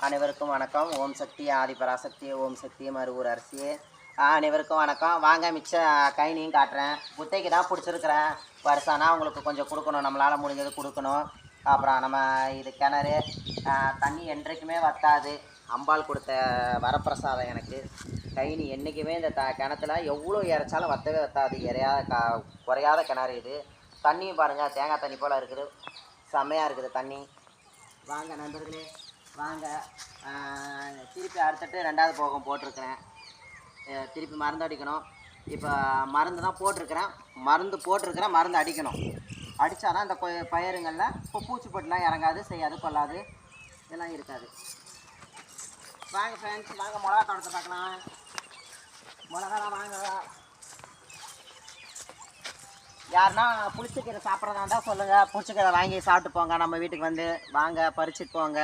அனைவருக்கும் வணக்கம். ஓம் சக்தி ஆதிபராசக்தி, ஓம் சக்தி மறுவூர் அரசியே. அனைவருக்கும் வணக்கம். வாங்க மிச்ச கைனியும் காட்டுறேன். குத்தைக்கு தான் பிடிச்சிருக்கிறேன். வருஷம்னா உங்களுக்கு கொஞ்சம் கொடுக்கணும், நம்மளால் முடிஞ்சது கொடுக்கணும். அப்புறம் நம்ம இது கிணறு தண்ணி என்றைக்குமே வற்றாது. அம்பாள் கொடுத்த வரப்பிரசாதம் எனக்கு. கைனி என்றைக்குமே இந்த கிணத்துல எவ்வளோ இறைச்சாலும் வற்றவே வற்றாது. குறையாத கிணறு இது. தண்ணியும் பாருங்கள், தேங்காய் தண்ணி போல் இருக்குது. செம்மையாக இருக்குது தண்ணி. வாங்க நண்பர்களே, வாங்க. திருப்பி அறுத்துட்டு 2வது போகம் போட்டிருக்கிறேன். திருப்பி மருந்து அடிக்கணும். இப்போ மருந்து தான் போட்டிருக்கிறேன். மருந்து அடிக்கணும். அடித்தா தான் இந்த பயிருங்களில் இப்போ பூச்சிப்பொட்டிலாம் இறங்காது, செய்யாது, கொள்ளாது, இதெல்லாம் இருக்காது. வாங்க ஃப்ரெண்ட்ஸ், வாங்க மிளகா தோட்டத்தை பார்க்கலாம். மிளகாலாம் வாங்க. யாருன்னா புளிச்சக்கீரை சாப்பிட்றதா இருந்தால் சொல்லுங்கள். புளிச்சக்கீரை வாங்கி சாப்பிட்டு போங்க. நம்ம வீட்டுக்கு வந்து வாங்க, பறிச்சுட்டு போங்க.